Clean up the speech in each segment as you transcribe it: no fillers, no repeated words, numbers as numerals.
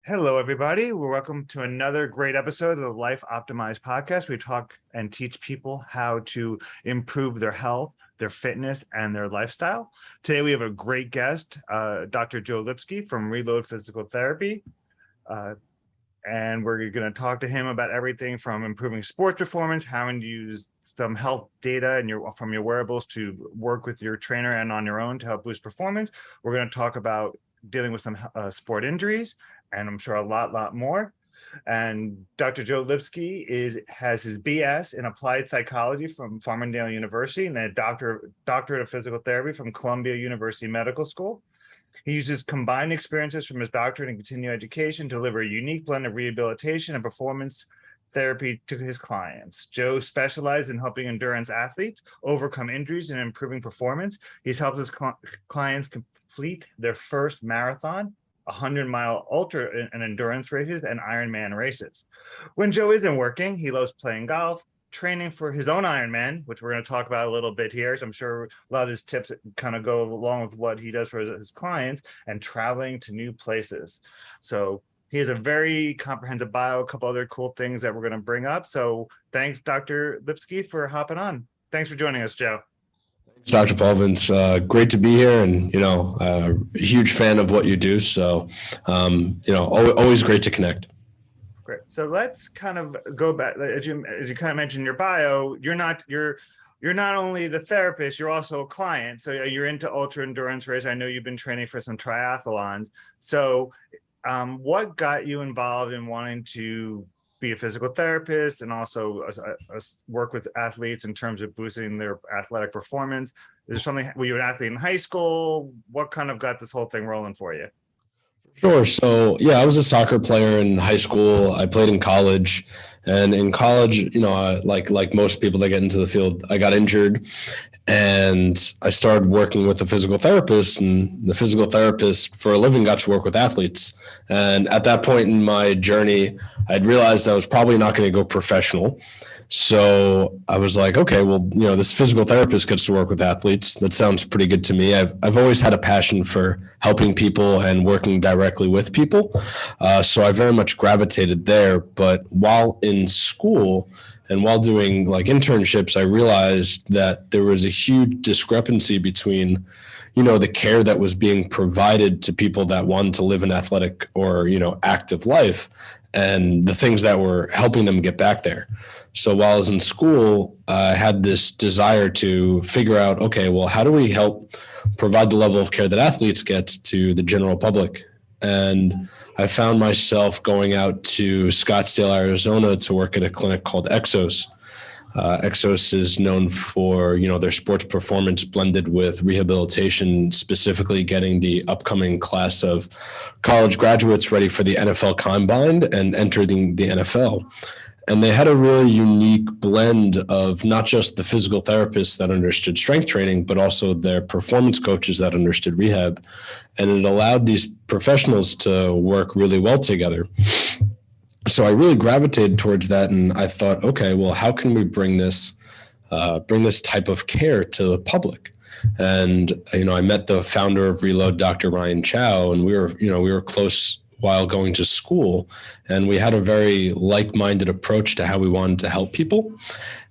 Hello, everybody. Welcome to another great episode of the Life Optimized podcast. We talk and teach people how to improve their health, their fitness, and their lifestyle. Today, we have a great guest, Dr. Joe Lipsky from Reload Physical Therapy. And we're going to talk to him about everything from improving sports performance, how to use some health data and from your wearables to work with your trainer and on your own to help boost performance. We're going to talk about dealing with some sport injuries, and I'm sure a lot more. And Dr. Joe Lipsky has his BS in applied psychology from Farmingdale University and a doctorate of physical therapy from Columbia University Medical School. He uses combined experiences from his doctorate and continuing education to deliver a unique blend of rehabilitation and performance therapy to his clients. Joe specializes in helping endurance athletes overcome injuries and improving performance. He's helped his clients complete their first marathon, 100-mile ultra and endurance races, and Ironman races. When Joe isn't working, he loves playing golf, training for his own Ironman, which we're going to talk about a little bit here. So I'm sure a lot of his tips kind of go along with what he does for his clients, and traveling to new places. So he has a very comprehensive bio, a couple other cool things that we're going to bring up. So thanks, Dr. Lipsky, for hopping on. Thanks for joining us, Joe. Dr. Paulvin, great to be here, and a huge fan of what you do. So, always great to connect. Great. So let's kind of go back. As you kind of mentioned in your bio, you're not only the therapist, you're also a client. So you're into ultra endurance race. I know you've been training for some triathlons. So, what got you involved in wanting to be a physical therapist and also work with athletes in terms of boosting their athletic performance? Is there something, were you an athlete in high school? What kind of got this whole thing rolling for you? Sure. So, I was a soccer player in high school. I played in college, and in college, like most people that get into the field, I got injured, and I started working with a physical therapist, and the physical therapist for a living got to work with athletes. And at that point in my journey, I'd realized I was probably not going to go professional. So I was like, okay, well, this physical therapist gets to work with athletes. That sounds pretty good to me. I've always had a passion for helping people and working directly with people. So I very much gravitated there. But while in school and while doing like internships, I realized that there was a huge discrepancy between the care that was being provided to people that wanted to live an athletic or, active life, and the things that were helping them get back there. So while I was in school, I had this desire to figure out, okay, well, how do we help provide the level of care that athletes get to the general public? And I found myself going out to Scottsdale, Arizona to work at a clinic called Exos. Exos is known for, their sports performance blended with rehabilitation, specifically getting the upcoming class of college graduates ready for the NFL Combine and entering the NFL. And they had a really unique blend of not just the physical therapists that understood strength training, but also their performance coaches that understood rehab. And it allowed these professionals to work really well together. So I really gravitated towards that, and I thought, okay, well, how can we bring this type of care to the public? And I met the founder of Reload, Dr. Ryan Chow, and we were close while going to school, and we had a very like-minded approach to how we wanted to help people.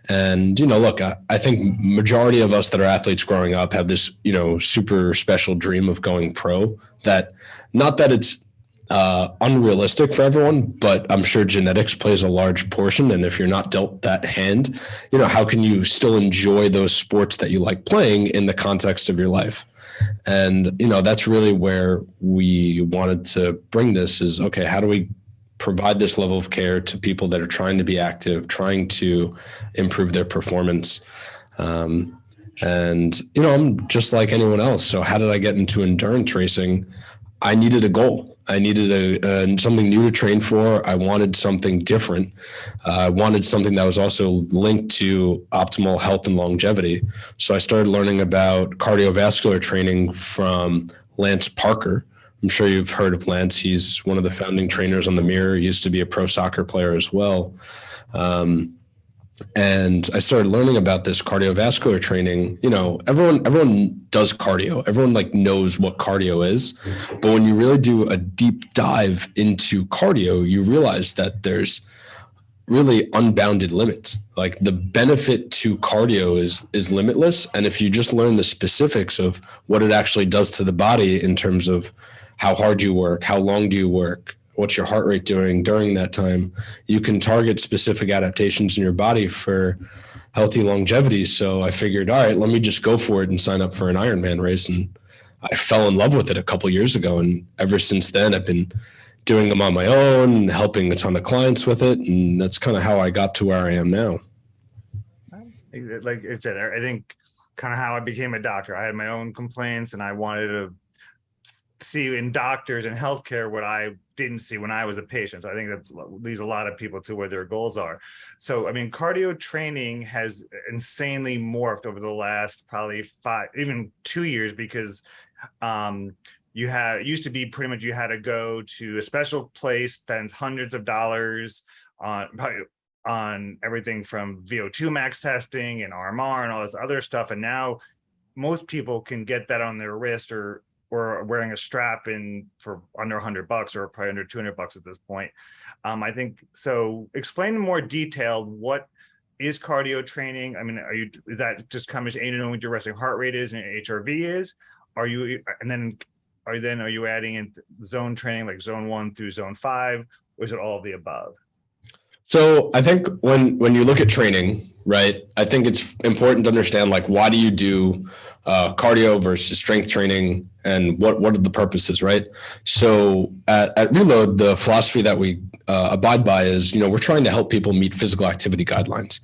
And look, I think majority of us that are athletes growing up have this super special dream of going pro. That not that it's unrealistic for everyone, but I'm sure genetics plays a large portion. And if you're not dealt that hand, how can you still enjoy those sports that you like playing in the context of your life? And, that's really where we wanted to bring this is, okay, how do we provide this level of care to people that are trying to be active, trying to improve their performance? And, I'm just like anyone else. So how did I get into endurance racing? I needed a goal. I needed something new to train for. I wanted something different. I wanted something that was also linked to optimal health and longevity. So I started learning about cardiovascular training from Lance Parker. I'm sure you've heard of Lance. He's one of the founding trainers on the Mirror. He used to be a pro soccer player as well. And I started learning about this cardiovascular training. Everyone does cardio. Everyone like knows what cardio is. But when you really do a deep dive into cardio, you realize that there's really unbounded limits. Like the benefit to cardio is limitless. And if you just learn the specifics of what it actually does to the body in terms of how hard you work, how long do you work, what's your heart rate doing during that time, you can target specific adaptations in your body for healthy longevity. So I figured, all right, let me just go for it and sign up for an Ironman race. And I fell in love with it a couple of years ago. And ever since then, I've been doing them on my own, helping a ton of clients with it. And that's kind of how I got to where I am now. Like I said, I think kind of how I became a doctor. I had my own complaints and I wanted to see in doctors and healthcare what I didn't see when I was a patient. So I think that leads a lot of people to where their goals are. So, I mean, cardio training has insanely morphed over the last probably 5, even 2 years, because used to be pretty much you had to go to a special place, spend hundreds of dollars on everything from VO2 max testing and RMR and all this other stuff. And now most people can get that on their wrist or wearing a strap in for under $100 or probably under $200 at this point. I think so. Explain in more detail, what is cardio training? I mean, is that just kind of aiding what your resting heart rate is and HRV is? Are you adding in zone training like zone 1 through zone 5, or is it all of the above? So I think when you look at training, right, I think it's important to understand, like, why do you do cardio versus strength training, and what are the purposes, right? So at Reload, the philosophy that we abide by is, we're trying to help people meet physical activity guidelines.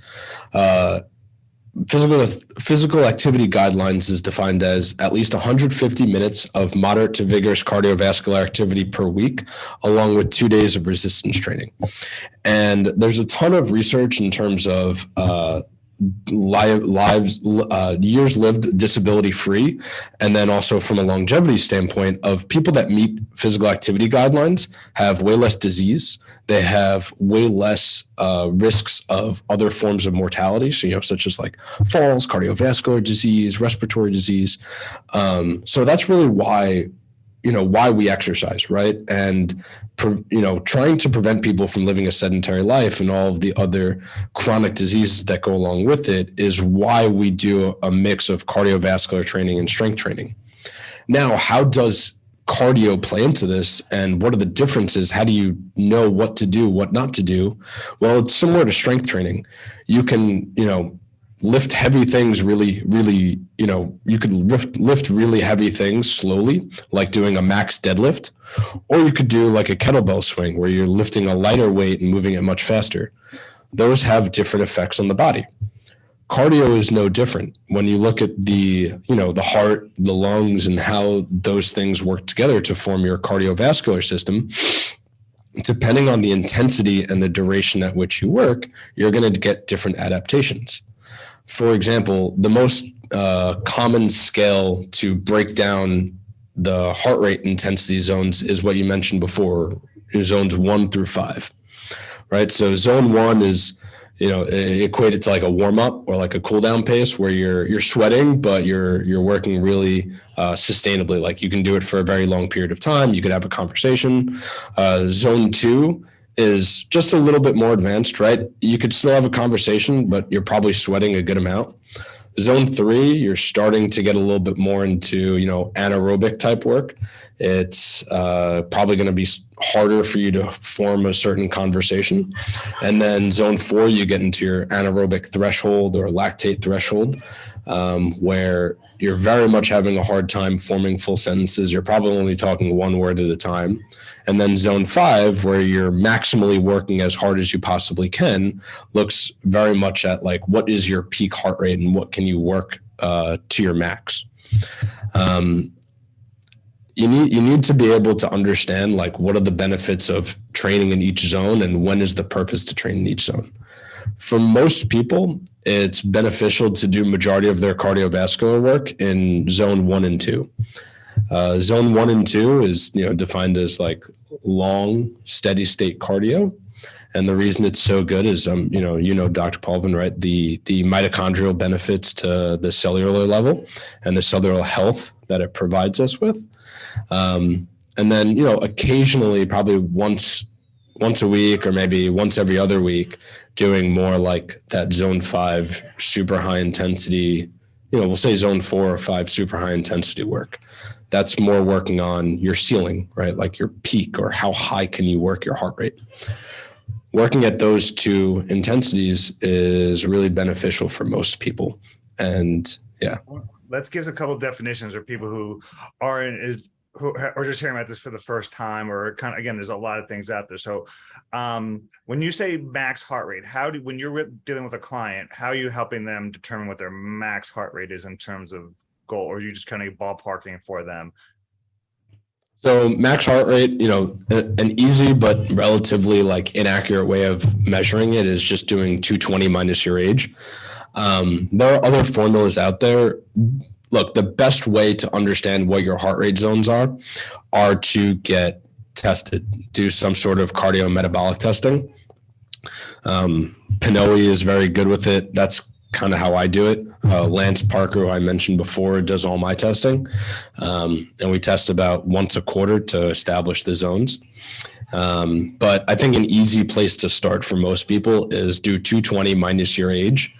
Physical activity guidelines is defined as at least 150 minutes of moderate to vigorous cardiovascular activity per week, along with 2 days of resistance training. And there's a ton of research in terms of years lived disability free, and then also from a longevity standpoint of people that meet physical activity guidelines have way less disease. They have way less risks of other forms of mortality, so such as like falls, cardiovascular disease, respiratory disease. So that's really why we exercise, right? And trying to prevent people from living a sedentary life and all of the other chronic diseases that go along with it is why we do a mix of cardiovascular training and strength training. Now, how does cardio play into this, and what are the differences? How do you know what to do, what not to do? Well, it's similar to strength training. You can, lift heavy things really, you can lift really heavy things slowly, like doing a max deadlift, or you could do like a kettlebell swing where you're lifting a lighter weight and moving it much faster. Those have different effects on the body. Cardio is no different. When you look at the heart, the lungs, and how those things work together to form your cardiovascular system, depending on the intensity and the duration at which you work, you're going to get different adaptations. For example, the most common scale to break down the heart rate intensity zones is what you mentioned before, zones 1 through 5, right? So zone 1 is, equated to like a warm up or like a cool down pace where you're sweating, but you're working really sustainably. Like you can do it for a very long period of time. You could have a conversation. Zone 2 is just a little bit more advanced, right? You could still have a conversation, but you're probably sweating a good amount. Zone 3, you're starting to get a little bit more into, anaerobic type work. It's probably going to be harder for you to form a certain conversation. And then zone 4, you get into your anaerobic threshold or lactate threshold, where you're very much having a hard time forming full sentences. You're probably only talking one word at a time. And then zone 5, where you're maximally working as hard as you possibly can, looks very much at like, what is your peak heart rate and what can you work to your max? You need to be able to understand like, what are the benefits of training in each zone and when is the purpose to train in each zone. For most people, it's beneficial to do majority of their cardiovascular work in zone 1 and 2. Zone 1 and 2 is defined as like long steady state cardio, And the reason it's so good is, Dr. Paulvin, right? The mitochondrial benefits to the cellular level and the cellular health that it provides us with. And then, occasionally, probably once a week or maybe once every other week, doing more like that zone 5 super high intensity, we'll say zone 4 or 5 super high intensity work. That's more working on your ceiling, right? Like your peak, or how high can you work your heart rate. Working at those 2 intensities is really beneficial for most people. And yeah. Let's give a couple of definitions for people who who are just hearing about this for the first time, or kind of, again, there's a lot of things out there. So when you say max heart rate, when you're dealing with a client, how are you helping them determine what their max heart rate is in terms of goal, or are you just kind of ballparking for them? So max heart rate, an easy but relatively inaccurate way of measuring it is just doing 220 minus your age. There are other formulas out there. Look, the best way to understand what your heart rate zones are to get tested, do some sort of cardiometabolic testing. Pinoe is very good with it. That's kind of how I do it. Lance Parker, who I mentioned before, does all my testing. And we test about once a quarter to establish the zones. But I think an easy place to start for most people is do 220 minus your age.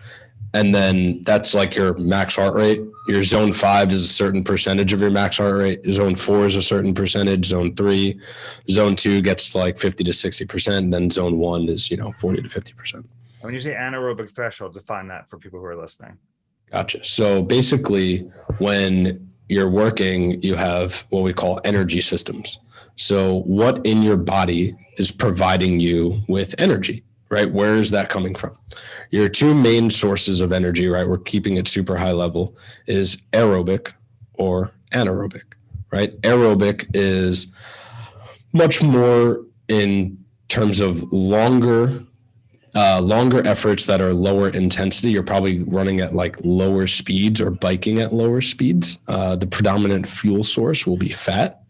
And then that's like your max heart rate. Your zone 5 is a certain percentage of your max heart rate. Zone 4 is a certain percentage. Zone 3, zone 2 gets to 50 to 60%. And then zone 1 is, 40 to 50%. When you say anaerobic threshold, define that for people who are listening. Gotcha. So basically, when you're working, you have what we call energy systems. So what in your body is providing you with energy? Right? Where is that coming from? Your 2 main sources of energy, right? We're keeping it super high level, is aerobic or anaerobic, right? Aerobic is much more in terms of longer efforts that are lower intensity. You're probably running at lower speeds or biking at lower speeds. The predominant fuel source will be fat.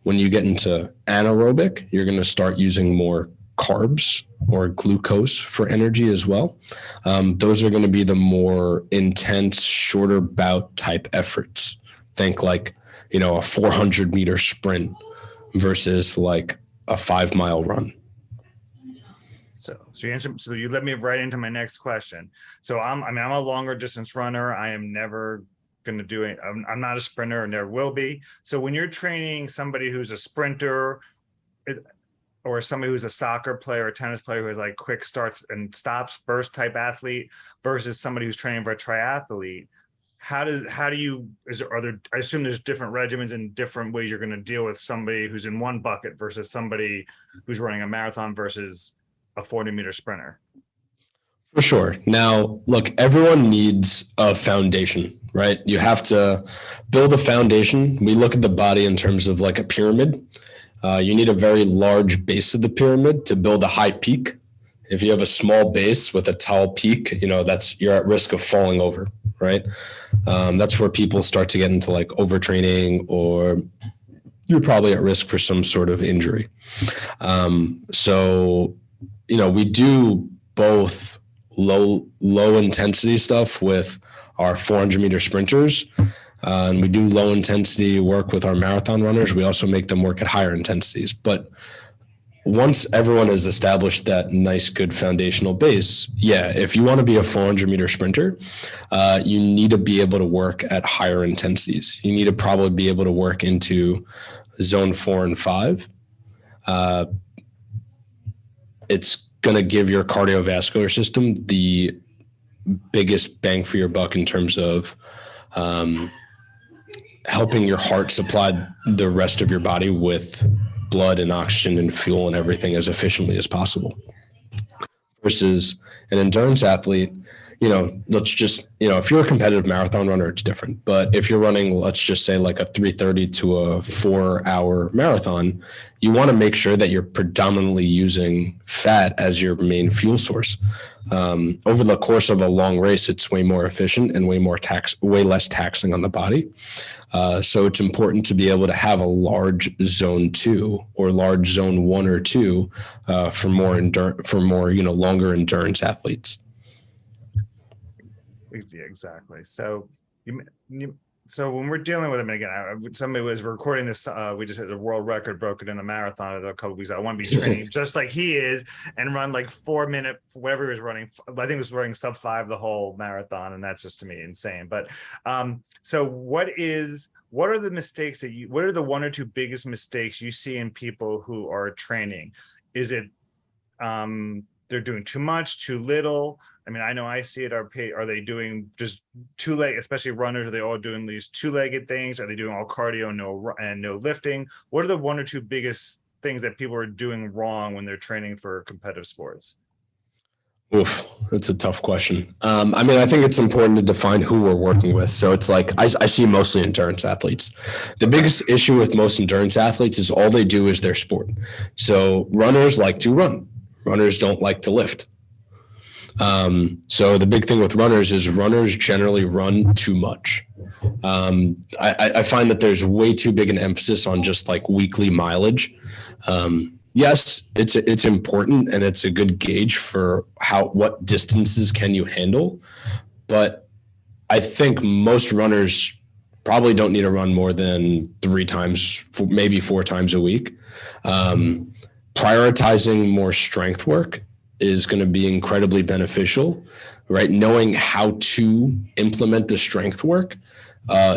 When you get into anaerobic, you're going to start using more carbs or glucose for energy as well. Those are going to be the more intense, shorter bout type efforts. Think a 400 meter sprint versus a 5-mile run. So you led me right into my next question. So I'm a longer distance runner. I am never going to do it. I'm not a sprinter and never will be. So when you're training somebody who's a sprinter, or somebody who's a soccer player or tennis player who has quick starts and stops, burst type athlete, versus somebody who's training for a triathlete, I assume there's different regimens and different ways you're going to deal with somebody who's in one bucket versus somebody who's running a marathon versus a 40-meter sprinter. For sure. Now, look, everyone needs a foundation, right? You have to build a foundation. We look at the body in terms of a pyramid. You need a very large base of the pyramid to build a high peak. If you have a small base with a tall peak, you're at risk of falling over, right? That's where people start to get into overtraining, or you're probably at risk for some sort of injury. So we do both low intensity stuff with our 400 meter sprinters. And we do low intensity work with our marathon runners. We also make them work at higher intensities. But once everyone has established that nice, good foundational base, if you want to be a 400 meter sprinter, you need to be able to work at higher intensities. You need to probably be able to work into zone 4 and 5. It's going to give your cardiovascular system the biggest bang for your buck in terms of helping your heart supply the rest of your body with blood and oxygen and fuel and everything as efficiently as possible. Versus an endurance athlete, let's just, if you're a competitive marathon runner, it's different. But if you're running, let's just say like a 3:30 to a 4-hour marathon, you want to make sure that you're predominantly using fat as your main fuel source. Over the course of a long race, it's way more efficient and way less taxing on the body. So it's important to be able to have a large zone 2 or large zone 1 or 2 for more longer endurance athletes. Yeah, exactly. So so when we're dealing with them, again, somebody was recording this. We just had the world record broken in the marathon a couple weeks ago. I want to be training just like he is and run like 4 minute, whatever he was running. I think he was running sub 5 the whole marathon, and that's just to me insane. But so what are the mistakes what are the 1 or 2 biggest mistakes you see in people who are training? Is it they're doing too much, too little? I mean, I know I see it. Are they doing just two-legged, especially runners? Are they all doing these two-legged things? Are they doing all cardio, no lifting? What are the 1 or 2 biggest things that people are doing wrong when they're training for competitive sports? Oof, that's a tough question. I mean, I think it's important to define who we're working with. So it's like I see mostly endurance athletes. The biggest issue with most endurance athletes is all they do is their sport. So runners like to run. Runners don't like to lift. So the big thing with runners is runners generally run too much. I find that there's way too big an emphasis on just like weekly mileage. Yes, it's important and it's a good gauge for what distances can you handle. But I think most runners probably don't need to run more than 3 times, maybe 4 times a week. Prioritizing more strength work is going to be incredibly beneficial, right? Knowing how to implement the strength work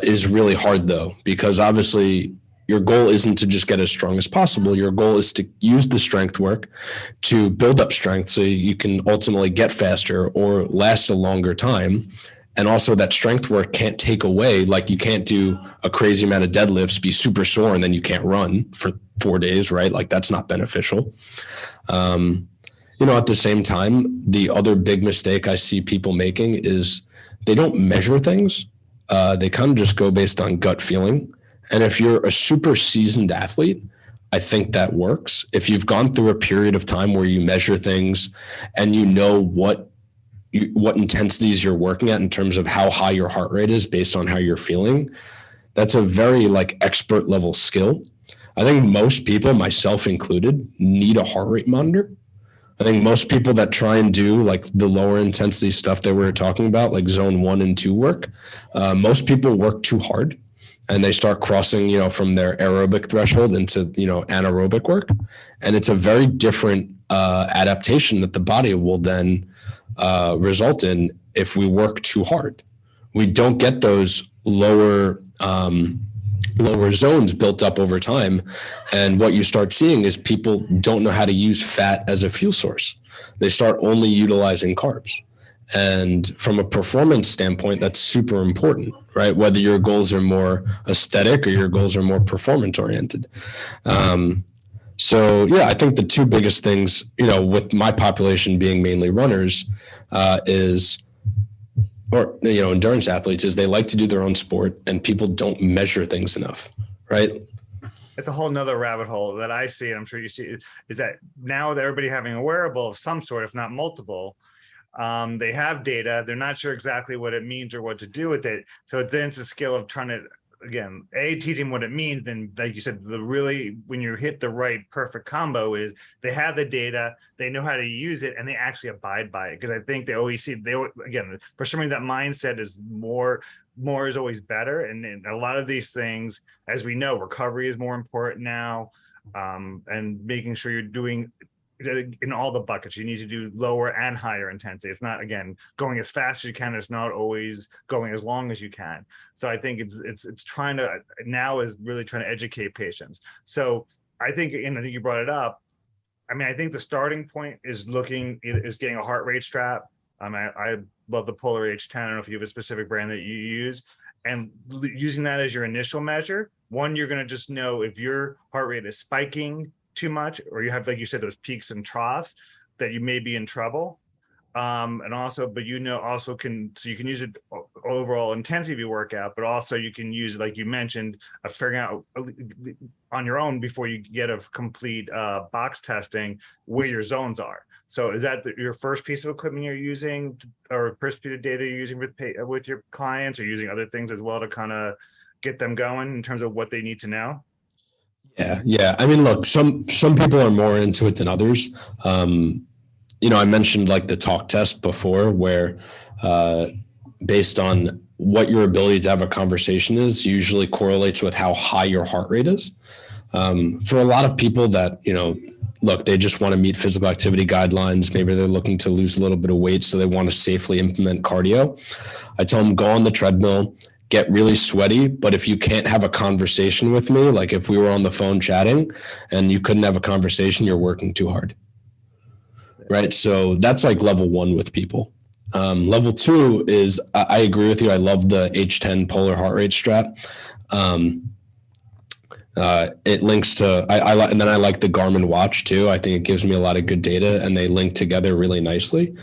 is really hard though, because obviously your goal isn't to just get as strong as possible. Your goal is to use the strength work to build up strength so you can ultimately get faster or last a longer time. And also that strength work can't take away, like you can't do a crazy amount of deadlifts, be super sore, and then you can't run for 4 days, right? Like that's not beneficial. At the same time, the other big mistake I see people making is they don't measure things. They kind of just go based on gut feeling. And if you're a super seasoned athlete, I think that works. If you've gone through a period of time where you measure things and you know what intensities you're working at in terms of how high your heart rate is based on how you're feeling, that's a very expert level skill. I think most people, myself included, need a heart rate monitor. I think most people that try and do the lower intensity stuff that we were talking about, like zone 1 and 2 work, most people work too hard and they start crossing, from their aerobic threshold into, anaerobic work. And it's a very different adaptation that the body will then result in if we work too hard. We don't get those lower zones built up over time. And what you start seeing is people don't know how to use fat as a fuel source. They start only utilizing carbs. And from a performance standpoint, that's super important, right? Whether your goals are more aesthetic or your goals are more performance oriented. So yeah, I think the 2 biggest things, with my population being mainly runners, endurance athletes, is they like to do their own sport and people don't measure things enough, right? It's a whole nother rabbit hole that I see, and I'm sure you see, is that now with everybody having a wearable of some sort, if not multiple, they have data. They're not sure exactly what it means or what to do with it. So then it's a skill of trying to, again, teaching what it means. Then, like you said, when you hit the right perfect combo is they have the data, they know how to use it, and they actually abide by it. Because I think again, for somebody that mindset is more is always better. And a lot of these things, as we know, recovery is more important now, and making sure you're doing in all the buckets. You need to do lower and higher intensity. It's not, again, going as fast as you can. It's not always going as long as you can. So I think it's trying to now is really trying to educate patients. So I think, and I think you brought it up. I mean, I think the starting point is getting a heart rate strap. I love the Polar H10. I don't know if you have a specific brand that you use, and using that as your initial measure. One, you're going to just know if your heart rate is spiking too much, or you have, like you said, those peaks and troughs, that you may be in trouble. And also, but also so you can use it overall intensity of your workout, but also you can use it, like you mentioned, figuring out on your own before you get a complete box testing where your zones are. So is that your first piece of equipment you're using, or first piece of data you're using with your clients, or using other things as well to kind of get them going in terms of what they need to know? Yeah. I mean, look, some people are more into it than others. I mentioned like the talk test before, where based on what your ability to have a conversation is, usually correlates with how high your heart rate is. For a lot of people that, look, they just want to meet physical activity guidelines. Maybe they're looking to lose a little bit of weight, so they want to safely implement cardio. I tell them, go on the treadmill, get really sweaty. But if you can't have a conversation with me, like if we were on the phone chatting and you couldn't have a conversation, you're working too hard. Right. So that's like level one with people. Level two is, I agree with you. I love the H10 polar heart rate strap. It links to, and then I like the Garmin watch too. I think it gives me a lot of good data, and they link together really nicely.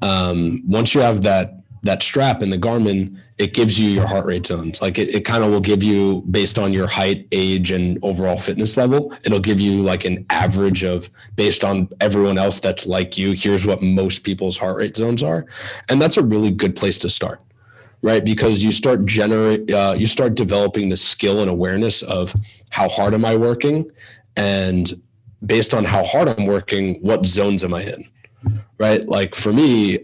Once you have that strap in the Garmin, it gives you your heart rate zones. Like it kind of will give you, based on your height, age, and overall fitness level, it'll give you like an average of, based on everyone else that's like you, here's what most people's heart rate zones are. And that's a really good place to start, right? Because you start developing the skill and awareness of how hard am I working? And based on how hard I'm working, what zones am I in, right? Like for me,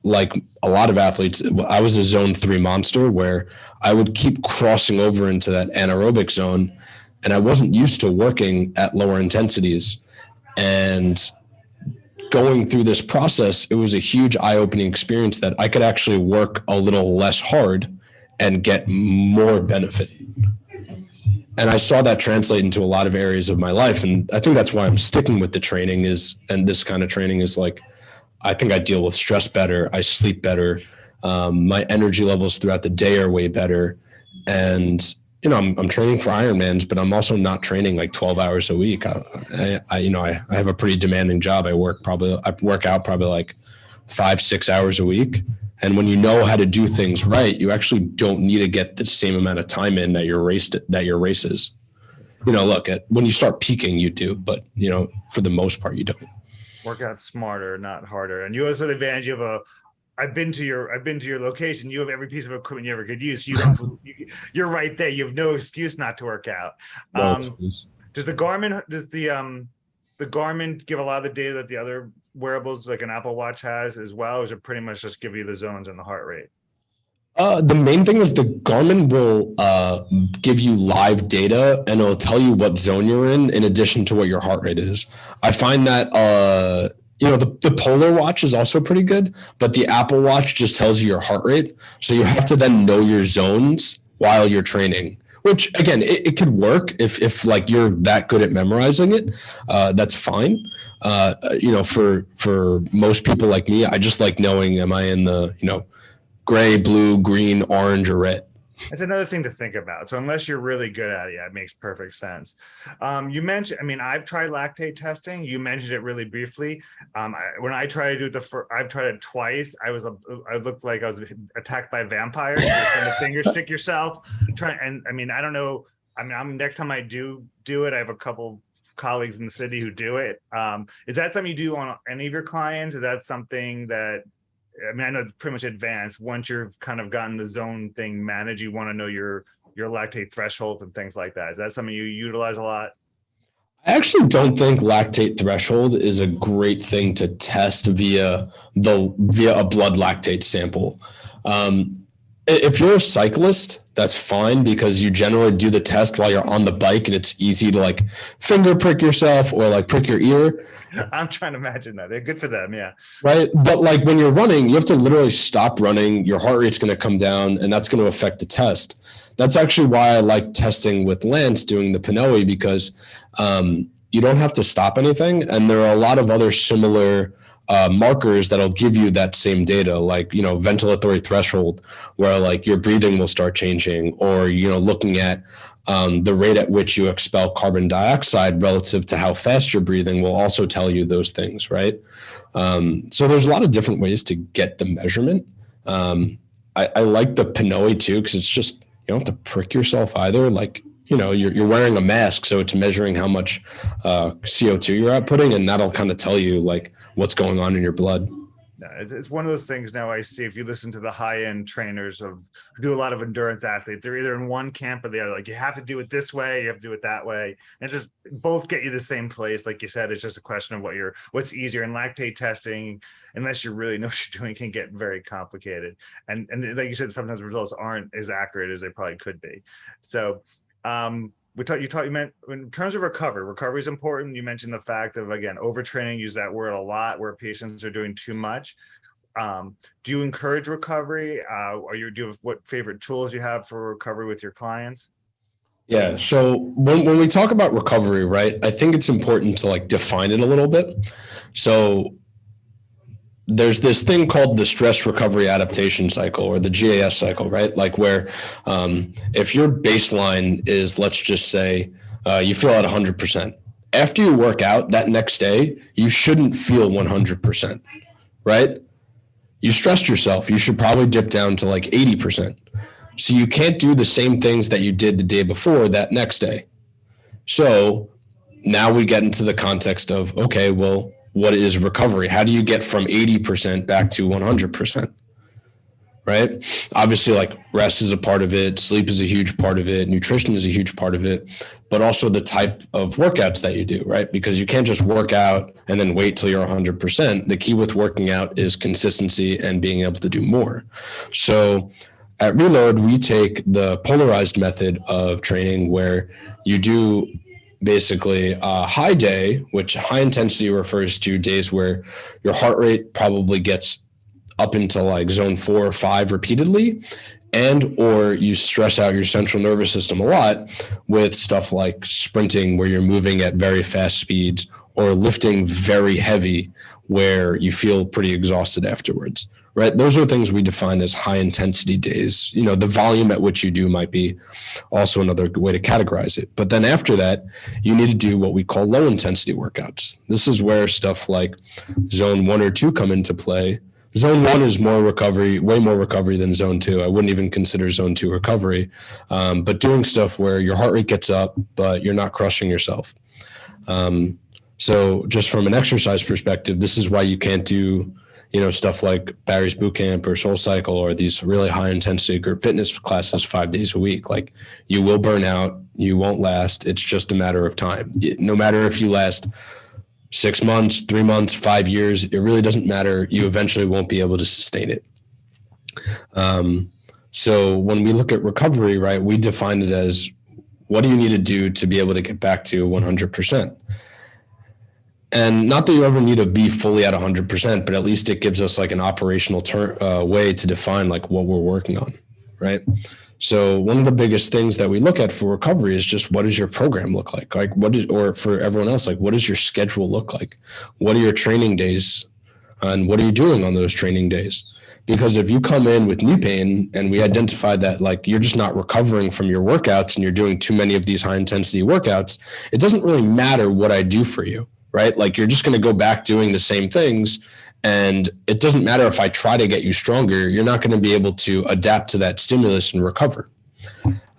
like a lot of athletes, I was a zone 3 monster, where I would keep crossing over into that anaerobic zone, and I wasn't used to working at lower intensities. And going through this process, it was a huge eye-opening experience that I could actually work a little less hard and get more benefit. And I saw that translate into a lot of areas of my life. And I think that's why I'm sticking with the training and this kind of training is like, I think I deal with stress better. I sleep better. My energy levels throughout the day are way better. And, I'm training for Ironmans, but I'm also not training like 12 hours a week. I have a pretty demanding job. I work out probably like 5-6 hours a week. And when you know how to do things right, you actually don't need to get the same amount of time in that your race is. Look, when you start peaking, you do, but for the most part, you don't. Work out smarter, not harder. And you also have the advantage of I've been to your location. You have every piece of equipment you ever could use. So you're right there. You have no excuse not to work out. Does the Garmin give a lot of the data that the other wearables like an Apple Watch has as well? Or is it pretty much just give you the zones and the heart rate? The main thing is the Garmin will give you live data, and it'll tell you what zone you're in addition to what your heart rate is. I find that the Polar Watch is also pretty good, but the Apple Watch just tells you your heart rate. So you have to then know your zones while you're training, which again, it could work if like you're that good at memorizing it. That's fine. For most people like me, I just like knowing, am I in the, gray, blue, green, orange, or red? It's another thing to think about. So unless you're really good at it, yeah, it makes perfect sense. You mentioned, I've tried lactate testing. You mentioned it really briefly. When I tried to do I've tried it twice. I looked like I was attacked by vampires. You're trying to finger stick yourself. I don't know. Next time I do it, I have a couple colleagues in the city who do it. Is that something you do on any of your clients? Is that something that, I know it's pretty much advanced. Once you've kind of gotten the zone thing managed, you want to know your lactate thresholds and things like that. Is that something you utilize a lot? I actually don't think lactate threshold is a great thing to test via a blood lactate sample. If you're a cyclist, that's fine, because you generally do the test while you're on the bike, and it's easy to like finger prick yourself or like prick your ear. I'm trying to imagine that. They're good for them, yeah. Right. But like when you're running, you have to literally stop running. Your heart rate's going to come down, and that's going to affect the test. That's actually why I like testing with Lance doing the Pinoe, because you don't have to stop anything. And there are a lot of other similar markers that'll give you that same data, like, ventilatory threshold, where like your breathing will start changing, or, looking at The rate at which you expel carbon dioxide relative to how fast you're breathing will also tell you those things, right? So there's a lot of different ways to get the measurement. I like the Pinoy too, because it's just, you don't have to prick yourself either. Like, you're wearing a mask, so it's measuring how much CO2 you're outputting, and that'll kind of tell you like what's going on in your blood. No, it's one of those things now I see if you listen to the high-end trainers who do a lot of endurance athletes, they're either in one camp or the other. Like, you have to do it this way, you have to do it that way. And just both get you the same place. Like you said, it's just a question of what's easier. And lactate testing, unless you really know what you're doing, can get very complicated. And like you said, sometimes results aren't as accurate as they probably could be. So you meant in terms of recovery is important. You mentioned the fact of, again, overtraining, use that word a lot, where patients are doing too much. Do you encourage recovery? Do you have what favorite tools you have for recovery with your clients? Yeah. So when we talk about recovery, right, I think it's important to like define it a little bit. So there's this thing called the stress recovery adaptation cycle, or the GAS cycle, right? Like where if your baseline is, let's just say, you feel at 100%. After you work out that next day, you shouldn't feel 100%, right? You stressed yourself. You should probably dip down to like 80%. So you can't do the same things that you did the day before that next day. So now we get into the context of, okay, well, what is recovery? How do you get from 80% back to 100%? Right? Obviously, like, rest is a part of it. Sleep is a huge part of it. Nutrition is a huge part of it, but also the type of workouts that you do, right? Because you can't just work out and then wait till you're 100%. The key with working out is consistency and being able to do more. So at Reload, we take the polarized method of training, where you do basically a high day, which high intensity refers to days where your heart rate probably gets up into like zone 4 or 5 repeatedly, and or you stress out your central nervous system a lot with stuff like sprinting, where you're moving at very fast speeds, or lifting very heavy where you feel pretty exhausted afterwards, right? Those are things we define as high intensity days. The volume at which you do might be also another way to categorize it. But then after that, you need to do what we call low intensity workouts. This is where stuff like zone 1 or 2 come into play. Zone 1 is more recovery, way more recovery than zone 2. I wouldn't even consider zone 2 recovery, but doing stuff where your heart rate gets up, but you're not crushing yourself. So just from an exercise perspective, this is why you can't do, stuff like Barry's Boot Camp or Soul Cycle, or these really high intensity group fitness classes 5 days a week. Like, you will burn out, you won't last. It's just a matter of time. No matter if you last 6 months, 3 months, 5 years, it really doesn't matter. You eventually won't be able to sustain it. So when we look at recovery, right, we define it as, what do you need to do to be able to get back to 100%? And not that you ever need to be fully at 100%, but at least it gives us like an operational way to define like what we're working on, right? So one of the biggest things that we look at for recovery is just, what does your program look like? Like, or for everyone else, like, what does your schedule look like? What are your training days? And what are you doing on those training days? Because if you come in with knee pain and we identify that like you're just not recovering from your workouts and you're doing too many of these high intensity workouts, it doesn't really matter what I do for you, right? Like, you're just going to go back doing the same things. And it doesn't matter if I try to get you stronger, you're not going to be able to adapt to that stimulus and recover.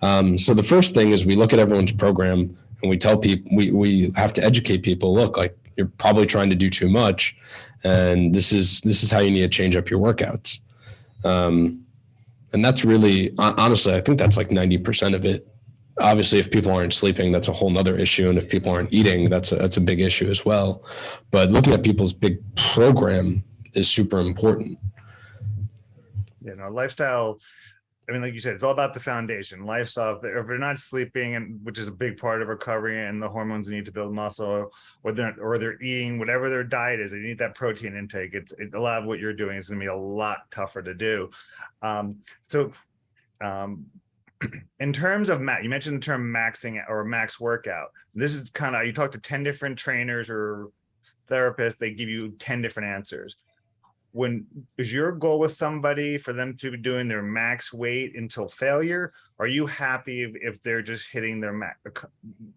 So the first thing is, we look at everyone's program and we tell people, we have to educate people, look, like, you're probably trying to do too much. And this is how you need to change up your workouts. And that's really, honestly, I think that's like 90% of it. Obviously, if people aren't sleeping, that's a whole nother issue. And if people aren't eating, that's a big issue as well. But looking at people's big program is super important. Lifestyle, I mean, like you said, it's all about the foundation. Lifestyle, if they're not sleeping, and which is a big part of recovery, and the hormones need to build muscle, or they're eating whatever their diet is, they need that protein intake. A lot of what you're doing is going to be a lot tougher to do. In terms of you mentioned the term maxing or max workout. This is kind of, you talk to 10 different trainers or therapists, they give you 10 different answers. when is your goal with somebody for them to be doing their max weight until failure? Are you happy if they're just hitting their max a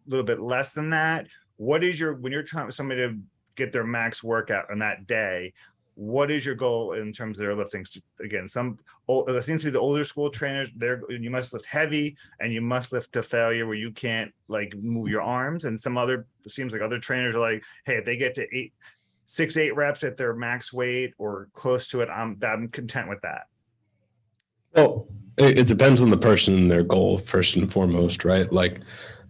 little bit less than that? What is your, when you're trying for somebody to get their max workout on that day, what is your goal in terms of their lifting? Again, some it seems to be the older school trainers, they're, you must lift heavy and you must lift to failure where you can't like move your arms. And some other, it seems like other trainers are like, hey, if they get to 6-8 reps at their max weight or close to it, I'm content with that. Well, it depends on the person and their goal first and foremost, right? Like,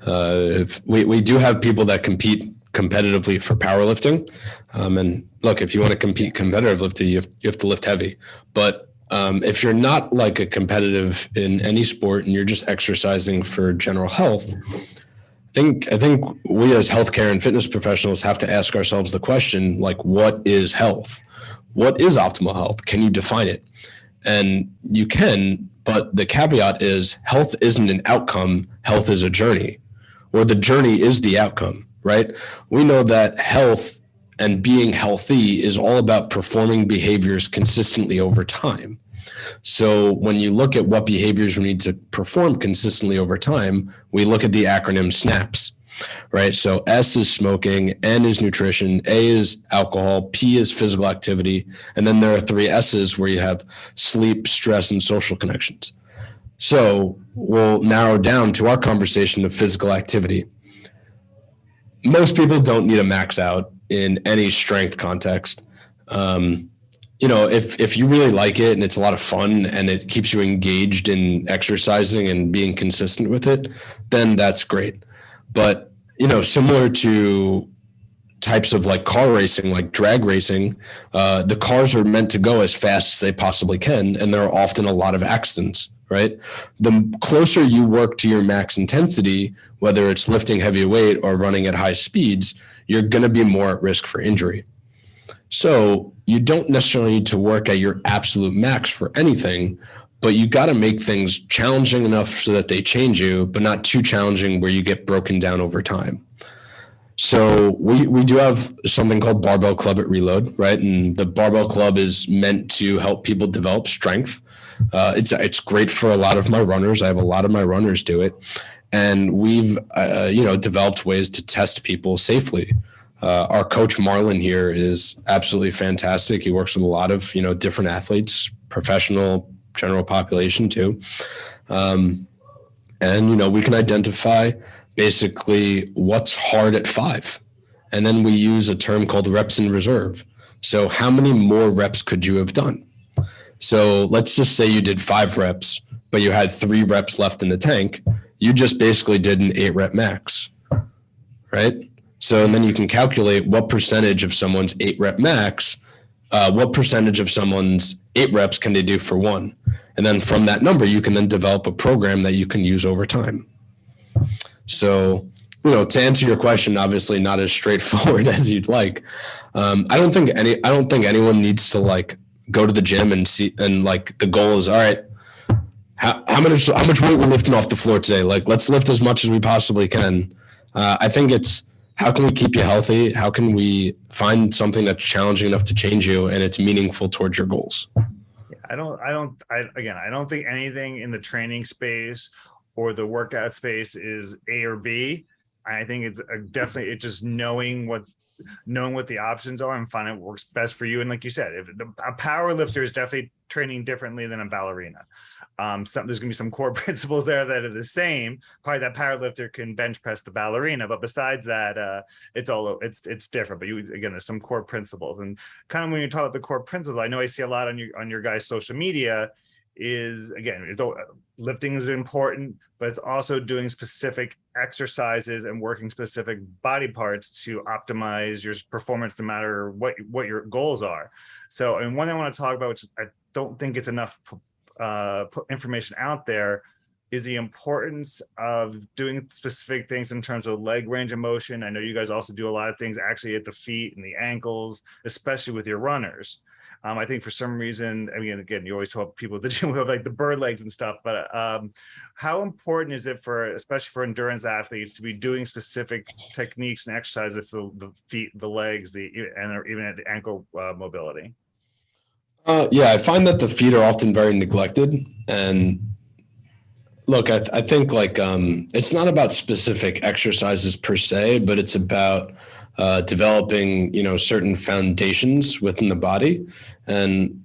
if we do have people that compete competitively for powerlifting, and look, if you want to compete competitively, you have to lift heavy. But if you're not like a competitive in any sport and you're just exercising for general health, I think we as healthcare and fitness professionals have to ask ourselves the question, like, what is health? What is optimal health? Can you define it? And you can, but the caveat is health isn't an outcome, health is a journey, or the journey is the outcome, right? We know that health and being healthy is all about performing behaviors consistently over time. So when you look at what behaviors we need to perform consistently over time, we look at the acronym SNAPS, right? So S is smoking, N is nutrition, A is alcohol, P is physical activity, and then there are 3 S's where you have sleep, stress, and social connections. So we'll narrow down to our conversation of physical activity. Most people don't need to max out in any strength context. If you really like it and it's a lot of fun and it keeps you engaged in exercising and being consistent with it, then that's great. But, similar to types of like car racing, like drag racing, the cars are meant to go as fast as they possibly can. And there are often a lot of accidents, right? The closer you work to your max intensity, whether it's lifting heavy weight or running at high speeds, you're going to be more at risk for injury. So you don't necessarily need to work at your absolute max for anything, but you got to make things challenging enough so that they change you, but not too challenging where you get broken down over time. So we do have something called Barbell Club at Reload, right? And the Barbell Club is meant to help people develop strength. It's great for a lot of my runners. I have a lot of my runners do it. And we've, developed ways to test people safely. Our coach Marlon here is absolutely fantastic. He works with a lot of, different athletes, professional, general population too. And, we can identify basically what's hard at 5. And then we use a term called reps in reserve. So how many more reps could you have done? So let's just say you did 5 reps, but you had 3 reps left in the tank. You just basically did an 8 rep max, right? So and then you can calculate what percentage of someone's 8 rep max, what percentage of someone's 8 reps can they do for 1? And then from that number, you can then develop a program that you can use over time. So, to answer your question, obviously not as straightforward as you'd like. I don't think anyone needs to like go to the gym and see, and like the goal is, all right, how much weight we're lifting off the floor today? Like, let's lift as much as we possibly can. I think it's, how can we keep you healthy? How can we find something that's challenging enough to change you and it's meaningful towards your goals? I don't think anything in the training space or the workout space is A or B. I think it's definitely just knowing what the options are and finding what works best for you. And like you said, if a power lifter is definitely training differently than a ballerina. There's gonna be some core principles there that are the same. Probably that power lifter can bench press the ballerina, but besides that, it's different. But there's some core principles. And kind of when you talk about the core principle, I know I see a lot on your guys' social media is, again, lifting is important, but it's also doing specific exercises and working specific body parts to optimize your performance no matter what your goals are. So, and one thing I want to talk about, which I don't think it's enough put information out there, is the importance of doing specific things in terms of leg range of motion. I know you guys also do a lot of things actually at the feet and the ankles, especially with your runners. I think for some reason, I mean, again, you always talk people at the gym who have like the bird legs and stuff, but how important is it especially for endurance athletes, to be doing specific techniques and exercises for the feet, the legs, and even at the ankle mobility? Yeah, I find that the feet are often very neglected. And look, I think like it's not about specific exercises per se, but it's about developing, certain foundations within the body. And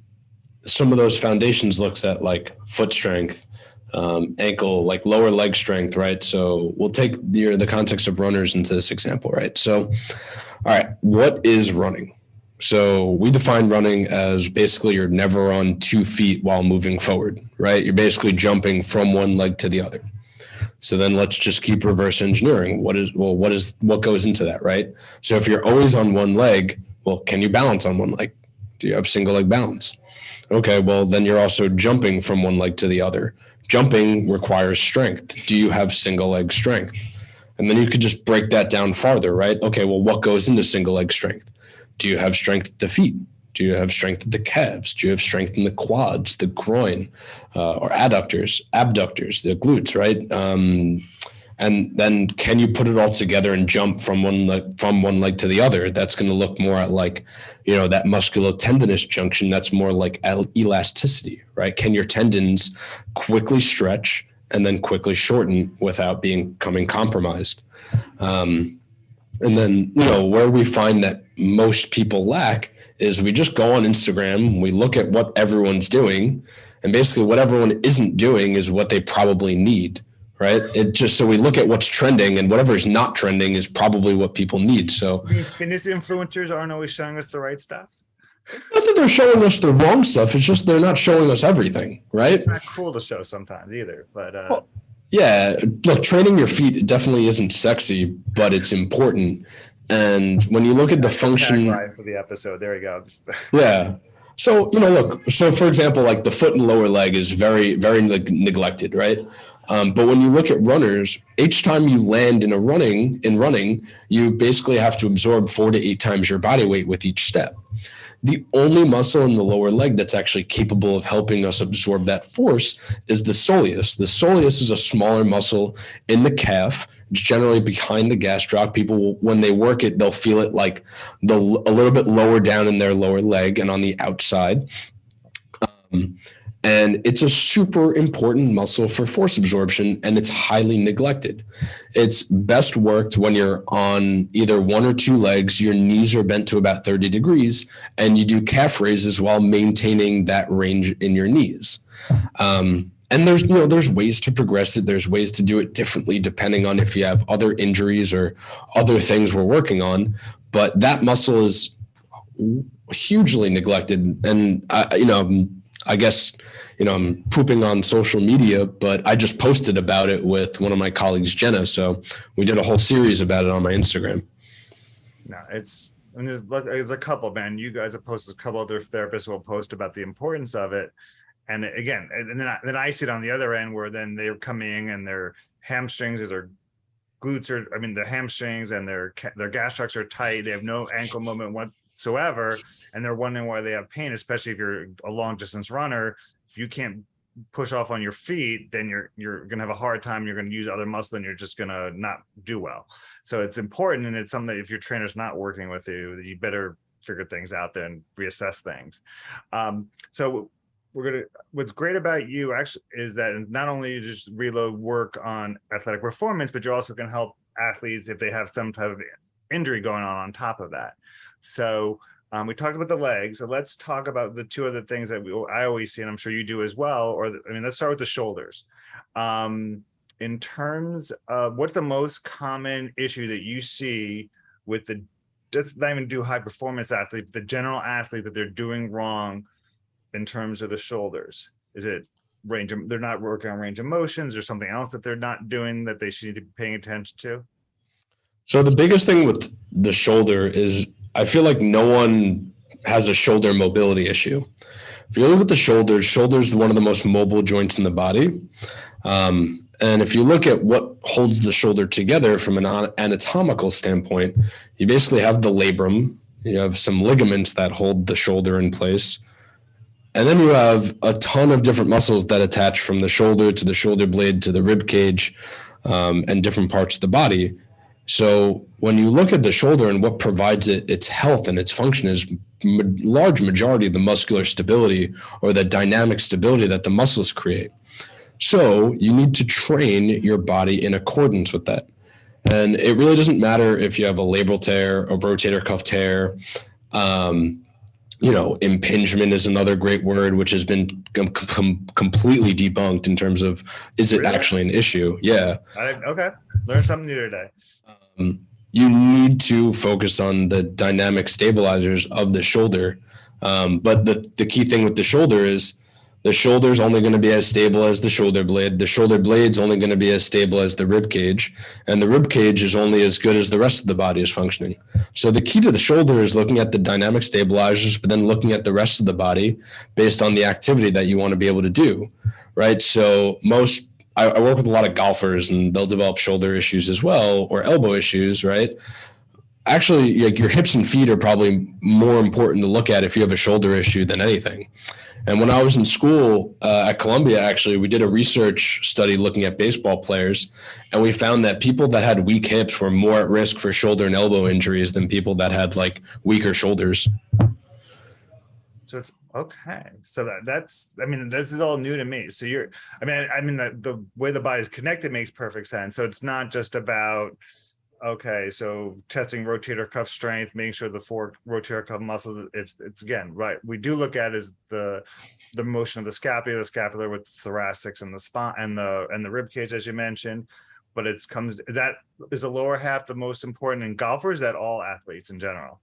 some of those foundations looks at like foot strength, ankle, like lower leg strength, right? So we'll take the context of runners into this example, right? So, all right, what is running? So we define running as basically you're never on 2 feet while moving forward, right? You're basically jumping from one leg to the other. So then let's just keep reverse engineering. What goes into that, right? So if you're always on one leg, well, can you balance on one leg? Do you have single leg balance? Okay, well, then you're also jumping from one leg to the other. Jumping requires strength. Do you have single leg strength? And then you could just break that down farther, right? Okay, well, what goes into single leg strength? Do you have strength at the feet? Do you have strength at the calves? Do you have strength in the quads, the groin, or abductors, the glutes, right? And then can you put it all together and jump from one leg to the other? That's going to look more at like, that musculotendinous junction. That's more like elasticity, right? Can your tendons quickly stretch and then quickly shorten without becoming compromised? And then, where we find that most people lack is we just go on Instagram, we look at what everyone's doing, and basically what everyone isn't doing is what they probably need, right? So we look at what's trending, and whatever is not trending is probably what people need. So fitness influencers aren't always showing us the right stuff. It's not that they're showing us the wrong stuff. It's just they're not showing us everything, right? It's not cool to show sometimes either, but well, yeah, look, training your feet definitely isn't sexy, but it's important. And when you look at the function for the episode, there you go. Yeah. So, look, so for example, like the foot and lower leg is very, very neglected, right? But when you look at runners, each time you land in running, you basically have to absorb 4 to 8 times your body weight with each step. The only muscle in the lower leg that's actually capable of helping us absorb that force is the soleus. The soleus is a smaller muscle in the calf. It's generally behind the gastroc. People, when they work it, they'll feel it like a little bit lower down in their lower leg and on the outside. And it's a super important muscle for force absorption, and it's highly neglected. It's best worked when you're on either 1 or 2 legs, your knees are bent to about 30 degrees, and you do calf raises while maintaining that range in your knees. And there's ways to progress it. There's ways to do it differently depending on if you have other injuries or other things we're working on. But that muscle is hugely neglected. And I guess, I'm pooping on social media, but I just posted about it with one of my colleagues, Jenna. So we did a whole series about it on my Instagram. No, there's a couple, man. You guys have posted, a couple other therapists will post about the importance of it. And again, and then I see it on the other end where then they're coming and their hamstrings or their glutes their hamstrings and their gastrocs are tight. They have no ankle movement whatsoever. And they're wondering why they have pain, especially if you're a long distance runner. If you can't push off on your feet, then you're going to have a hard time. You're going to use other muscle and you're just going to not do well. So it's important. And it's something that if your trainer's not working with you, you better figure things out there and reassess things. So what's great about you actually is that not only you just reload work on athletic performance, but you also can help athletes if they have some type of injury going on top of that. So we talked about the legs. So let's talk about the 2 other things that I always see, and I'm sure you do as well. Let's start with the shoulders. In terms of what's the most common issue that you see with just not even do high performance athlete, the general athlete that they're doing wrong in terms of the shoulders? Is it they're not working on range of motions or something else that they're not doing that they should be paying attention to? So the biggest thing with the shoulder is I feel like no one has a shoulder mobility issue. If you look at the shoulders is one of the most mobile joints in the body. And if you look at what holds the shoulder together from an anatomical standpoint, you basically have the labrum, you have some ligaments that hold the shoulder in place. And then you have a ton of different muscles that attach from the shoulder to the shoulder blade to the rib cage and different parts of the body. So when you look at the shoulder and what provides it its health and its function is large majority of the muscular stability or the dynamic stability that the muscles create. So you need to train your body in accordance with that. And it really doesn't matter if you have a labral tear, a rotator cuff tear, impingement is another great word, which has been completely debunked in terms of, is it actually an issue? Yeah. Okay. Learned something new today. You need to focus on the dynamic stabilizers of the shoulder. But the key thing with the shoulder is the shoulder is only going to be as stable as the shoulder blade. The shoulder blade's only going to be as stable as the rib cage. And the rib cage is only as good as the rest of the body is functioning. So the key to the shoulder is looking at the dynamic stabilizers, but then looking at the rest of the body based on the activity that you want to be able to do, right? So I work with a lot of golfers and they'll develop shoulder issues as well, or elbow issues, right? Actually, like your hips and feet are probably more important to look at if you have a shoulder issue than anything. And when I was in school at Columbia, actually, we did a research study looking at baseball players, and we found that people that had weak hips were more at risk for shoulder and elbow injuries than people that had like weaker shoulders. So it's okay. So that's, I mean, this is all new to me. So the way the body's connected makes perfect sense. So it's not just about, okay, so testing rotator cuff strength, making sure the four rotator cuff muscles, it's again, right. We do look at is the motion of the scapular with the thoracics and the spine and the rib cage, as you mentioned. But is the lower half the most important in golfers? Is that all athletes in general?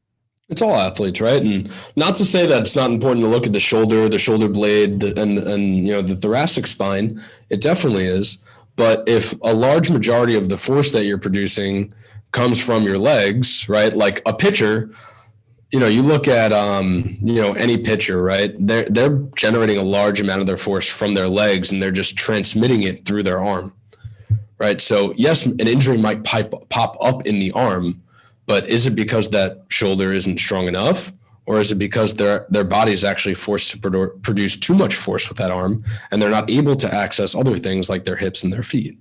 It's all athletes, right? And not to say that it's not important to look at the shoulder blade, and the thoracic spine. It definitely is. But if a large majority of the force that you're producing comes from your legs, right? Like a pitcher, you look at any pitcher, right? They're generating a large amount of their force from their legs, and they're just transmitting it through their arm, right? So yes, an injury might pop up in the arm. But is it because that shoulder isn't strong enough, or is it because their body is actually forced to produce too much force with that arm, and they're not able to access other things like their hips and their feet?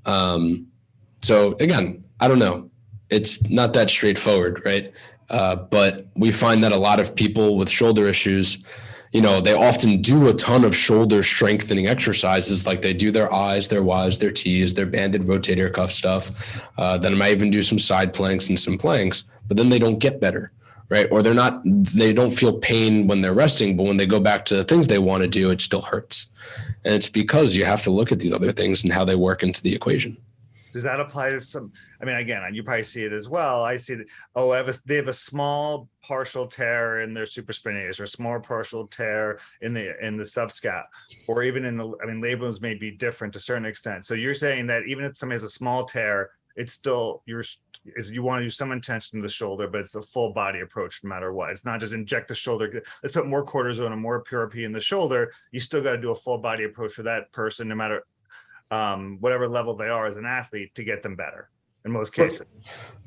So again, I don't know. It's not that straightforward, right? But we find that a lot of people with shoulder issues, they often do a ton of shoulder strengthening exercises, like they do their I's, their Y's, their T's, their banded rotator cuff stuff. Then I might even do some side planks and some planks, but then they don't get better, right? Or they don't feel pain when they're resting, but when they go back to the things they want to do, it still hurts. And it's because you have to look at these other things and how they work into the equation. Does that apply to some? I mean, again, you probably see it as well. I see that. They have a small partial tear in their supraspinatus, or a small partial tear in the subscap, or even labrums may be different to a certain extent. So you're saying that even if somebody has a small tear, it's still you want to use some intention in the shoulder, but it's a full body approach no matter what. It's not just inject the shoulder. Let's put more cortisone and more PRP in the shoulder. You still got to do a full body approach for that person, no matter whatever level they are as an athlete, to get them better in most cases.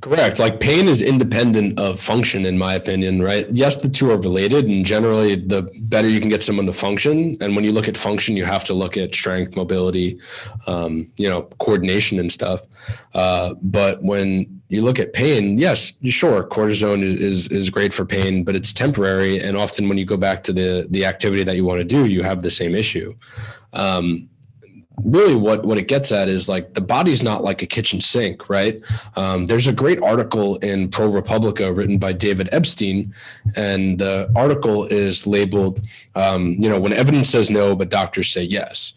Correct. Like pain is independent of function, in my opinion, right? Yes, the two are related, and generally the better you can get someone to function. And when you look at function, you have to look at strength, mobility, coordination and stuff. But when you look at pain, yes, sure, cortisone is great for pain, but it's temporary. And often when you go back to the activity that you want to do, you have the same issue. Really what it gets at is like the body's not like a kitchen sink, right? There's a great article in ProRepublica written by David Epstein, and the article is labeled, when evidence says no, but doctors say yes.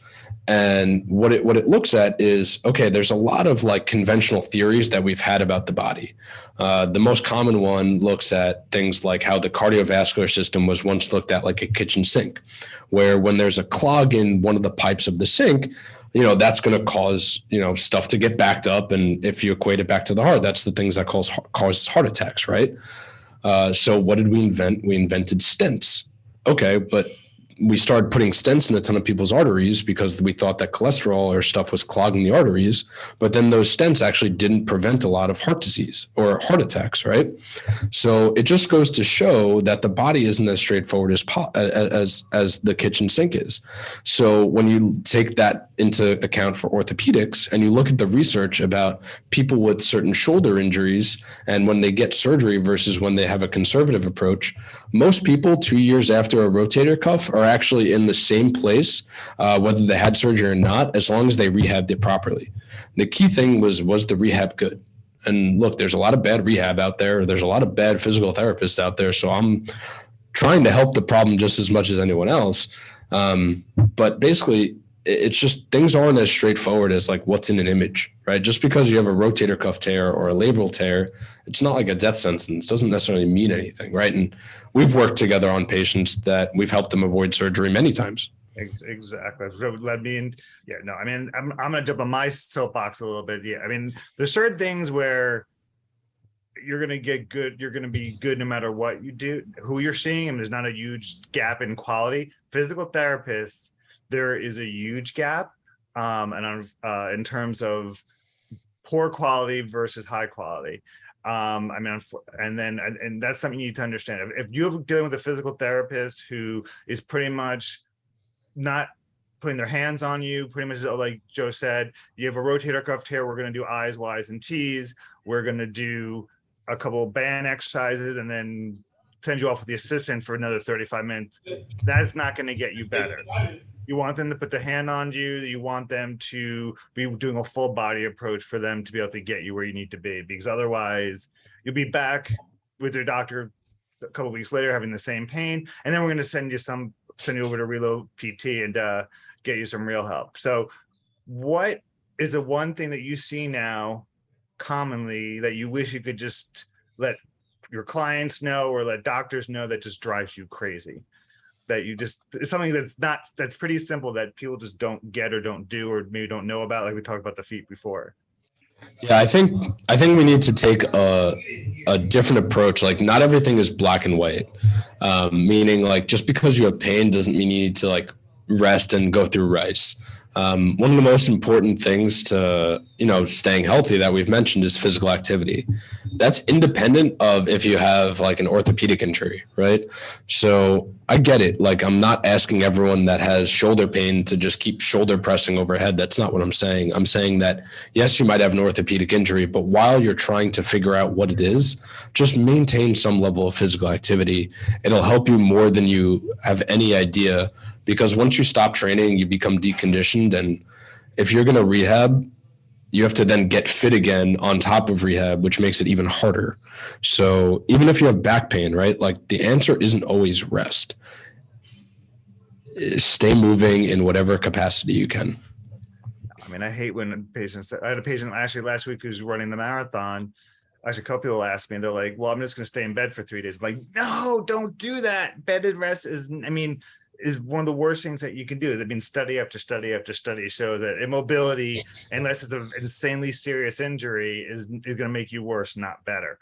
And what it looks at is, okay, there's a lot of like conventional theories that we've had about the body. The most common one looks at things like how the cardiovascular system was once looked at like a kitchen sink, where when there's a clog in one of the pipes of the sink, that's going to cause, stuff to get backed up. And if you equate it back to the heart, that's the things that cause heart attacks, right? So what did we invent? We invented stents. Okay, but we started putting stents in a ton of people's arteries because we thought that cholesterol or stuff was clogging the arteries, but then those stents actually didn't prevent a lot of heart disease or heart attacks, right? So it just goes to show that the body isn't as straightforward as the kitchen sink is. So when you take that into account for orthopedics and you look at the research about people with certain shoulder injuries and when they get surgery versus when they have a conservative approach, most people 2 years after a rotator cuff are actually in the same place, whether they had surgery or not, as long as they rehabbed it properly. The key thing was the rehab good? And look, there's a lot of bad rehab out there. There's a lot of bad physical therapists out there. So I'm trying to help the problem just as much as anyone else. But basically, it's just things aren't as straightforward as like what's in an image, right? Just because you have a rotator cuff tear or a labral tear, it's not like a death sentence. It doesn't necessarily mean anything, right? And we've worked together on patients that we've helped them avoid surgery many times. Exactly. So led me in. Yeah, no, I mean, I'm gonna jump on my soapbox a little bit. Yeah, I mean, there's certain things where you're gonna get good. You're gonna be good no matter what you do, who you're seeing, and there's not a huge gap in quality. Physical therapists, there is a huge gap, and in terms of poor quality versus high quality. I mean, and that's something you need to understand. If you're dealing with a physical therapist who is pretty much not putting their hands on you, pretty much like Joe said, you have a rotator cuff tear, we're going to do I's, Y's, and T's. We're going to do a couple of band exercises and then send you off with the assistant for another 35 minutes. That's not going to get you better. You want them to put the hand on you. You want them to be doing a full body approach for them to be able to get you where you need to be, because otherwise you'll be back with your doctor a couple of weeks later having the same pain. And then we're going to send you over to Reload PT and get you some real help. So what is the one thing that you see now commonly that you wish you could just let your clients know or let doctors know that just drives you crazy? That you just, it's something that's pretty simple that people just don't get or don't do or maybe don't know about, like we talked about the feet before. Yeah, I think we need to take a different approach. Like, not everything is black and white. Meaning, like, just because you have pain doesn't mean you need to like rest and go through rice. One of the most important things to, staying healthy that we've mentioned is physical activity. That's independent of if you have like an orthopedic injury, right? So I get it. Like, I'm not asking everyone that has shoulder pain to just keep shoulder pressing overhead. That's not what I'm saying. I'm saying that, yes, you might have an orthopedic injury, but while you're trying to figure out what it is, just maintain some level of physical activity. It'll help you more than you have any idea, because once you stop training, you become deconditioned. And if you're going to rehab, you have to then get fit again on top of rehab, which makes it even harder. So even if you have back pain, right, like the answer isn't always rest. Stay moving in whatever capacity you can. I mean, I hate when patients, I had a patient actually last week who's running the marathon. Actually, a couple people asked me, and they're like, well, I'm just going to stay in bed for 3 days. I'm like, no, don't do that. Bed and rest is one of the worst things that you can do. I mean, study after study after study show that immobility, unless it's an insanely serious injury, is going to make you worse, not better.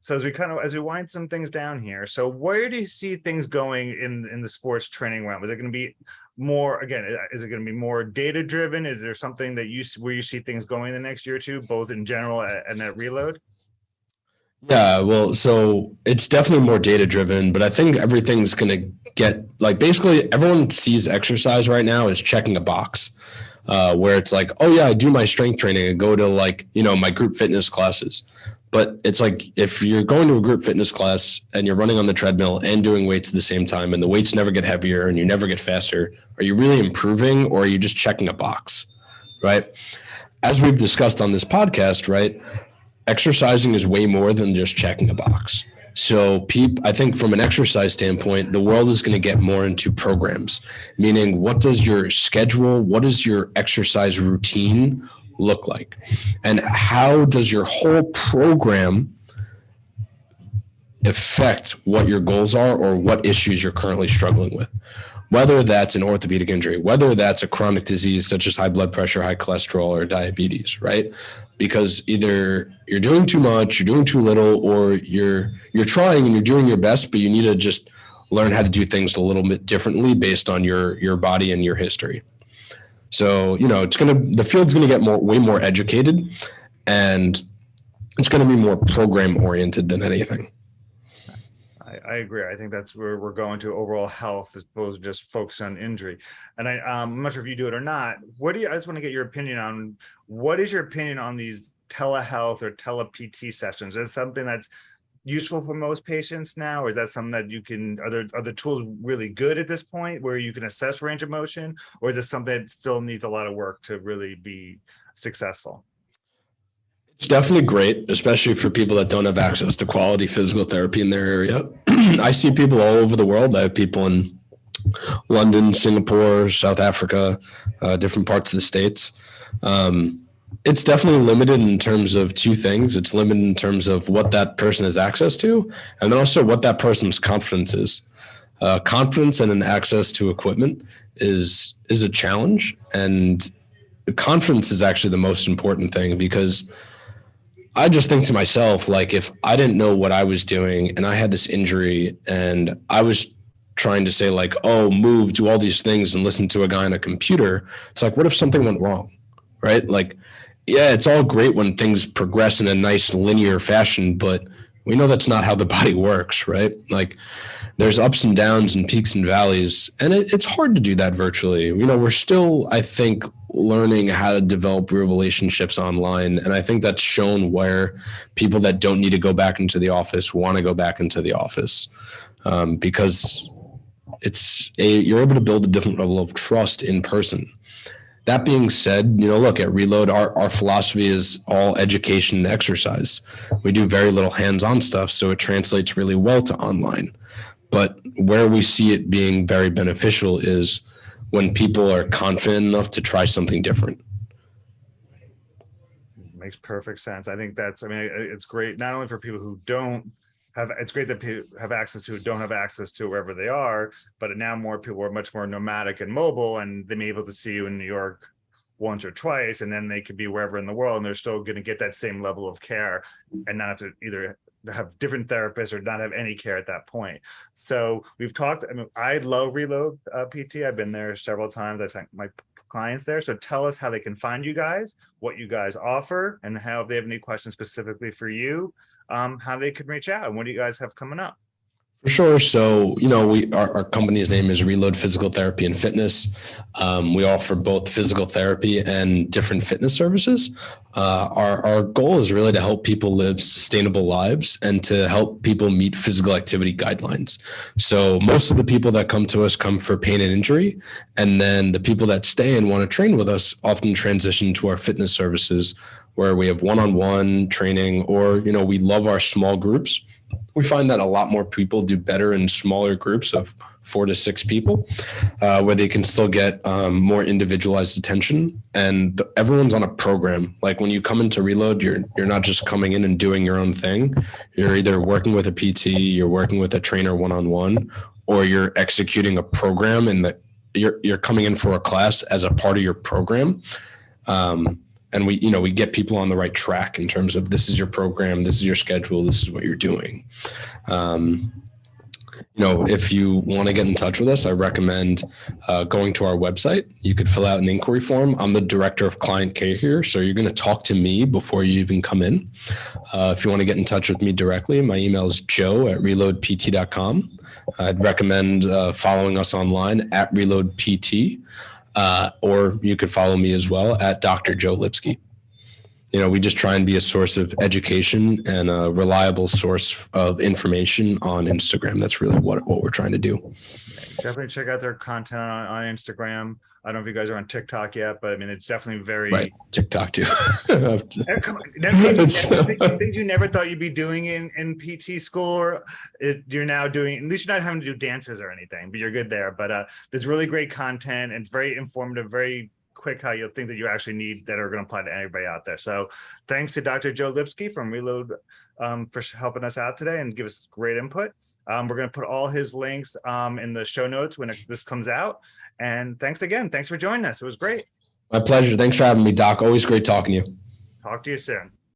So as we wind some things down here, so where do you see things going in the sports training realm? Is it going to be more, again, is it going to be more data driven? Is there something that where you see things going in the next year or two, both in general and at Reload? Yeah, well, so it's definitely more data driven, but I think everything's going to get, like, basically everyone sees exercise right now as checking a box, where it's like, oh yeah, I do my strength training and go to like, my group fitness classes. But it's like, if you're going to a group fitness class and you're running on the treadmill and doing weights at the same time, and the weights never get heavier and you never get faster, are you really improving, or are you just checking a box, right? As we've discussed on this podcast, right, exercising is way more than just checking a box. So I think from an exercise standpoint, the world is going to get more into programs, meaning what does your schedule, what does your exercise routine look like? And how does your whole program affect what your goals are or what issues you're currently struggling with? Whether that's an orthopedic injury, whether that's a chronic disease such as high blood pressure, high cholesterol, or diabetes, right? Because either you're doing too much, you're doing too little, or you're trying and you're doing your best, but you need to just learn how to do things a little bit differently based on your body and your history. So, the field's gonna get way more educated, and it's gonna be more program oriented than anything. I agree. I think that's where we're going to, overall health as opposed to just focus on injury. And I'm not sure if you do it or not. I just want to get your opinion on, what is your opinion on these telehealth or tele-PT sessions? Is it something that's useful for most patients now, or is that something that are the tools really good at this point where you can assess range of motion, or is this something that still needs a lot of work to really be successful? It's definitely great, especially for people that don't have access to quality physical therapy in their area. I see people all over the world. I have people in London, Singapore, South Africa, different parts of the States. It's definitely limited in terms of two things. It's limited in terms of what that person has access to, and then also what that person's confidence is. Confidence and an access to equipment is a challenge, and confidence is actually the most important thing, because I just think to myself, like, if I didn't know what I was doing and I had this injury and I was trying to say, like, oh, move, do all these things and listen to a guy on a computer, it's like, what if something went wrong? Right? Like, yeah, it's all great when things progress in a nice linear fashion, but we know that's not how the body works, right? Like, there's ups and downs and peaks and valleys, and it's hard to do that virtually. We're still, I think, learning how to develop real relationships online, and I think that's shown where people that don't need to go back into the office want to go back into the office, because you're able to build a different level of trust in person. That being said, look, at Reload, our philosophy is all education and exercise. We do very little hands-on stuff, so it translates really well to online. But where we see it being very beneficial is when people are confident enough to try something different. Makes perfect sense. I think it's great, not only for people who don't have, it's great that people have access to, who don't have access to wherever they are, but now more people are much more nomadic and mobile, and they may be able to see you in New York once or twice, and then they could be wherever in the world, and they're still going to get that same level of care and not have to either have different therapists or not have any care at that point. So we've talked, I love Reload PT. I've been there several times. I sent my clients there. So tell us how they can find you guys, what you guys offer, and how, if they have any questions specifically for you, how they can reach out, and what do you guys have coming up? For sure. So, our company's name is Reload Physical Therapy and Fitness. We offer both physical therapy and different fitness services. Our goal is really to help people live sustainable lives and to help people meet physical activity guidelines. So most of the people that come to us come for pain and injury. And then the people that stay and want to train with us often transition to our fitness services, where we have one-on-one training, or, we love our small groups. We find that a lot more people do better in smaller groups of 4 to 6 people, where they can still get more individualized attention, and everyone's on a program. Like, when you come into Reload, you're not just coming in and doing your own thing. You're either working with a PT, you're working with a trainer one-on-one, or you're executing a program, and you're coming in for a class as a part of your program. And we get people on the right track in terms of, this is your program, this is your schedule, this is what you're doing. If you want to get in touch with us, I recommend going to our website. You could fill out an inquiry form. I'm the director of client care here, so you're going to talk to me before you even come in. If you want to get in touch with me directly, my email is joe@reloadpt.com. I'd recommend following us online at reloadpt. Or you could follow me as well at Dr. Joe Lipsky. We just try and be a source of education and a reliable source of information on Instagram. That's really what we're trying to do. Definitely check out their content on Instagram. I don't know if you guys are on TikTok yet, but it's definitely very right. TikTok too. Come on. Things you never thought you'd be doing in PT school, or you're now doing. At least you're not having to do dances or anything, but you're good there. But there's really great content, and it's very informative, very quick, how you'll think that you actually need, that are going to apply to everybody out there. So thanks to Dr. Joe Lipsky from Reload for helping us out today and give us great input. We're going to put all his links in the show notes when this comes out. And thanks again. Thanks for joining us. It was great. My pleasure. Thanks for having me, Doc. Always great talking to you. Talk to you soon.